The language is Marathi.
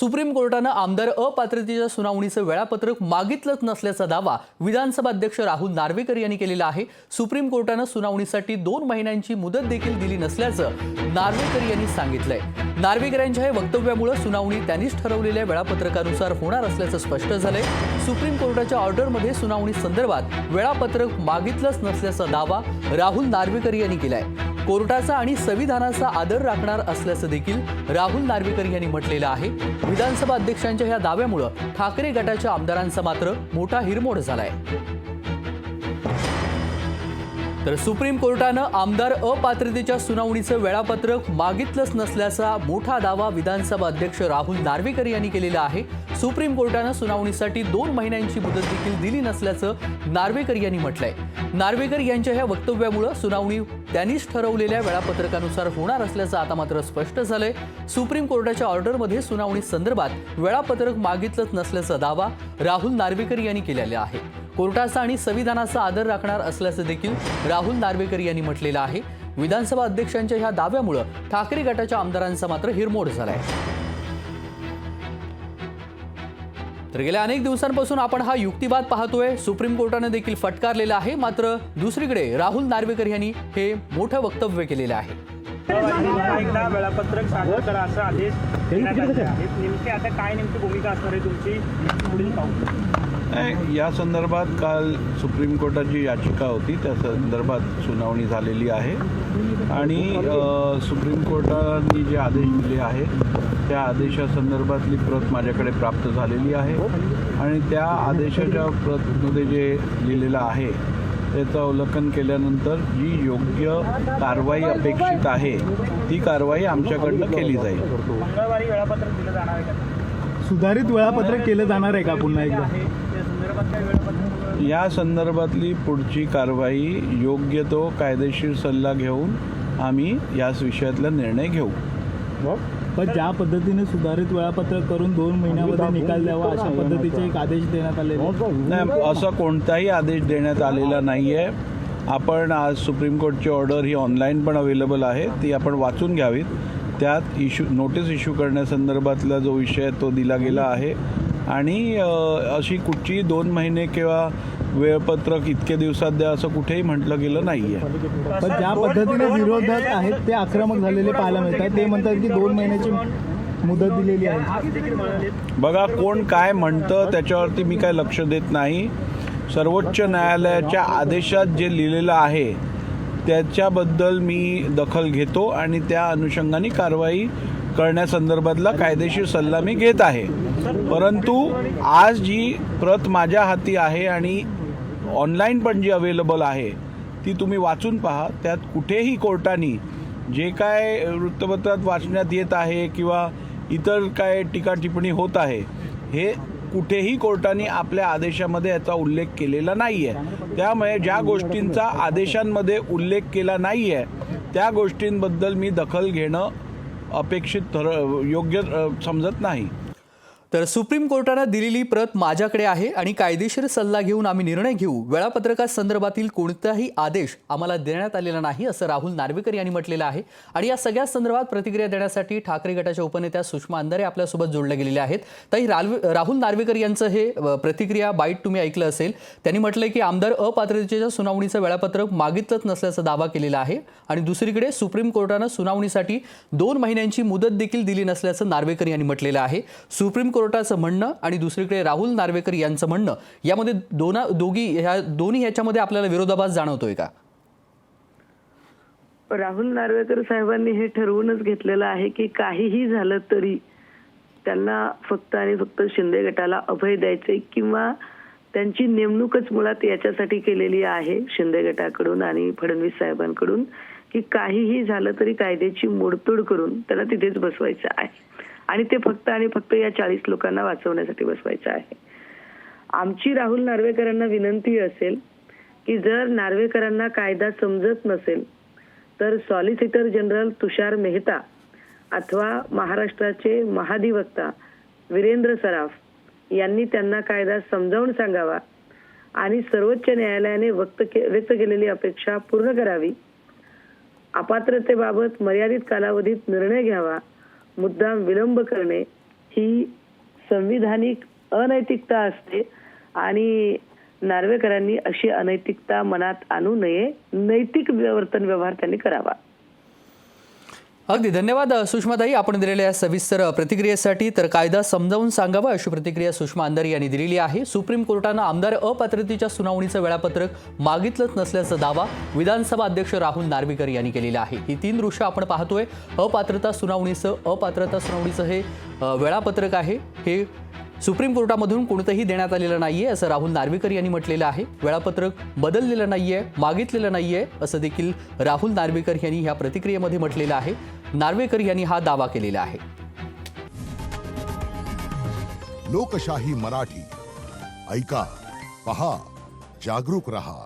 सुप्रीम कोर्टानं आमदार अपात्रतेच्या सुनावणीचं वेळापत्रक मागितलंच नसल्याचा दावा विधानसभा अध्यक्ष राहुल नार्वेकर यांनी केलेला आहे। सुप्रीम कोर्टानं सुनावणीसाठी 2 महिन्यांची मुदत देखील दिली नसल्याचं नार्वेकर यांनी सांगितलंय। नार्वेकर यांच्या या वक्तव्यामुळे सुनावणी त्यांनीच ठरवलेल्या वेळापत्रकानुसार होणार असल्याचं स्पष्ट झालंय। सुप्रीम कोर्टाच्या ऑर्डरमध्ये सुनावणी संदर्भात वेळापत्रक मागितलंच नसल्याचा दावा राहुल नार्वेकर यांनी केलाय। कोर्टाचा आणि संविधानाचा आदर राखणार असल्याचं देखील राहुल नार्वेकर यांनी म्हटलेलं आहे। विधानसभा अध्यक्षांच्या या दाव्यामुळे ठाकरे गटाच्या आमदारांचा मात्र मोठा हिरमोड झालाय। तर सुप्रीम कोर्टानं आमदार अपात्रतेच्या सुनावणीचं वेळापत्रक मागितलंच नसल्याचा मोठा दावा विधानसभा अध्यक्ष राहुल नार्वेकर यांनी केलेला आहे। सुप्रीम कोर्टानं सुनावणीसाठी 2 महिन्यांची मुदत देखील दिली नसल्याचं नार्वेकर यांनी म्हटलंय। नार्वेकर यांच्या या वक्तव्यामुळे सुनावणी त्यांनीच ठरवलेल्या वेळापत्रकानुसार होणार असल्याचं आता मात्र स्पष्ट झालंय। सुप्रीम कोर्टाच्या ऑर्डरमध्ये सुनावणी संदर्भात वेळापत्रक मागितलंच नसल्याचा दावा राहुल नार्वेकर यांनी केलेला आहे। कोर्टाचा आणि संविधानाचा आदर राखणार असल्याचं देखील राहुल नार्वेकर यांनी म्हटलेलं आहे। विधानसभा अध्यक्षांच्या ह्या दाव्यामुळे ठाकरे गटाच्या आमदारांचा मात्र हिरमोड झालाय। तर गेल्या अनेक दिवसांपासून आपण हा युक्तिवाद पाहतोय, सुप्रीम कोर्टाने देखील फटकारलेला आहे। मात्र दुसरीकडे राहुल नार्वेकर यांनी हे मोठं वक्तव्य केलेलं आहे। एकदा वेळापत्रक सादर करा असा आदेश देण्यात आले आहेत। नेमके आता काय नेमकी भूमिका असणार आहे तुमची पुढील पाऊल? या संदर्भात काल सुप्रीम कोर्टाची याचिका होती, त्या संदर्भात सुनावणी झालेली आहे आणि सुप्रीम कोर्टाने जे आदेश दिले आहेत त्या आदेशासंदर्भातली प्रत माझ्याकडे प्राप्त झालेली आहे आणि त्या आदेशाच्या प्रतमध्ये जे लिहिलेलं आहे त्याचं अवलोकन केल्यानंतर जी योग्य कारवाई अपेक्षित आहे ती कारवाई आमच्याकडनं केली जाईल। मंगळवारी वेळापत्रक दिलं जाणार आहे का? सुधारित वेळापत्रक केलं जाणार आहे का पुन्हा एकदा? या संदर्भातली पुढची कारवाई योग्य तो कायदेशीर सल्ला घेऊन आम्ही याच विषयातला निर्णय घेऊ। पण ज्या पद्धतीने सुधारित वेळापत्रक करून 2 महिन्यामध्ये निकाल द्यावा अशा पद्धतीचे एक आदेश देण्यात आलेला नाही, असा कोणताही आदेश देण्यात आलेला नाही आहे। आपण आज सुप्रीम कोर्टची ऑर्डर ही ऑनलाईन पण अवेलेबल आहे, ती आपण वाचून घ्यावीत। त्यात नोटीस इश्यू करण्यासंदर्भातला जो विषय आहे तो दिला गेला आहे आणि अशी कुठची 2 महिने किंवा वेळपत्रक इतके दिवसात द्या असं कुठेही म्हटलं गेलं नाही आहे। पण ज्या पद्धतीने विरोधक आहेत ते आक्रमक झालेले पाहायला मिळतात। ते म्हणतात की 2 महिन्याची मुदत दिलेली आहे। बघा, कोण काय म्हणतं त्याच्यावरती मी काय लक्ष देत नाही। सर्वोच्च न्यायालयाच्या आदेशात जे लिहिलेलं आहे त्याच्याबद्दल मी दखल घेतो आणि त्या अनुषंगाने कारवाई करण्यासंदर्भातला कायदेशीर सल्ला मी घेत आहे। परंतु आज जी प्रत माझ्या हाती आहे आणि ऑनलाईन पण जी अवेलेबल आहे ती तुम्ही वाचून पहा। त्यात कुठेही कोर्टाने जे काय वृत्तपत्रात वाचण्यात येत आहे किंवा इतर काय टीका टिप्पणी होत आहे हे कुठेही कोर्टाने आपल्या आदेशामध्ये याचा उल्लेख केलेला नाही आहे। त्यामुळे ज्या गोष्टींचा आदेशांमध्ये उल्लेख केला नाही आहे त्या गोष्टींबद्दल मी दखल घेणं अपेक्षित योग्य समजत नाही। तर सुप्रीम कोर्टानं दिलेली प्रत माझ्याकडे आहे आणि कायदेशीर सल्ला घेऊन आम्ही निर्णय घेऊ। वेळापत्रकासंदर्भातील कोणताही आदेश आम्हाला देण्यात आलेला नाही असं राहुल नार्वेकर यांनी म्हटलेलं आहे। आणि या सगळ्या संदर्भात प्रतिक्रिया देण्यासाठी ठाकरे गटाच्या उपनेत्या सुषमा अंधारे आपल्यासोबत जोडल्या गेलेल्या आहेत। ताई, राहुल नार्वेकर यांचं हे प्रतिक्रिया बाईट तुम्ही ऐकलं असेल। त्यांनी म्हटलंय की आमदार अपात्रतेच्या सुनावणीचं वेळापत्रक मागितलंच नसल्याचा दावा केलेला आहे आणि दुसरीकडे सुप्रीम कोर्टानं सुनावणीसाठी 2 महिन्यांची मुदत देखील दिली नसल्याचं नार्वेकर यांनी म्हटलेलं आहे। सुप्रीम कोर्टाचं म्हणणं आणि दुसरीकडे राहुल नार्वेकर यांचं म्हणणं यामध्ये दोन्ही ह्याच्यामध्ये आपल्याला विरोधाभास जाणवतोय का? राहुल नार्वेकर साहेबांनी हे ठरवूनच घेतलेलं आहे की काहीही झालं तरी त्यांना फक्त आणि फक्त शिंदे गटाला अभय द्यायचे किंवा त्यांची नेमणूकच मुळात याच्यासाठी केलेली आहे शिंदे गटाकडून आणि फडणवीस साहेबांकडून की काहीही झालं तरी कायद्याची मोडतोड करून त्याला तिथेच बसवायचं आहे आणि ते फक्त आणि फक्त या 40 लोकांना वाचवण्यासाठी बसवायचं आहे। आमची राहुल नार्वेकरांना विनंती असेल की जर नार्वेकरांना कायदा समजत नसेल तर सॉलिसिटर जनरल तुषार मेहता अथवा महाराष्ट्राचे महाधिवक्ता वीरेंद्र सराफ यांनी त्यांना कायदा समजावून सांगावा आणि सर्वोच्च न्यायालयाने व्यक्त केलेली अपेक्षा पूर्ण करावी। अपात्रतेबाबत मर्यादित कालावधीत निर्णय घ्यावा, मुद्दाम विलंब करणे ही संविधानिक अनैतिकता असते आणि नार्वेकरांनी अशी अनैतिकता मनात आणू नये. नैतिक वर्तन व्यवहार त्यांनी करावा. अगदी धन्यवाद सुषमाताई, आपण दिलेल्या सविस्तर प्रतिक्रियेसाठी. तर कायदा समजावून सांगावा अशी प्रतिक्रिया सुषमा अंधारी यांनी दिलेली आहे. सुप्रीम कोर्टानं आमदार अपात्रतेच्या सुनावणीचं वेळापत्रक मागितलंच नसल्याचा दावा विधानसभा अध्यक्ष राहुल नार्वेकर यांनी केलेला आहे. ही 3 दृश्य आपण पाहतोय. अपात्रता सुनावणीचं हे वेळापत्रक आहे. हे सुप्रीम कोर्टामधून कोणतंही देण्यात आलेलं नाहीये असं राहुल नार्वेकर यांनी म्हटलेलं आहे. वेळापत्रक बदललेलं नाहीये, मागितलेलं नाहीये असं देखील राहुल नार्वेकर यांनी ह्या प्रतिक्रियेमध्ये म्हटलेलं आहे. नार्वेकर यांनी हा दावा केलेला आहे. लोकशाही मराठी ऐका, पहा, जागरूक रहा.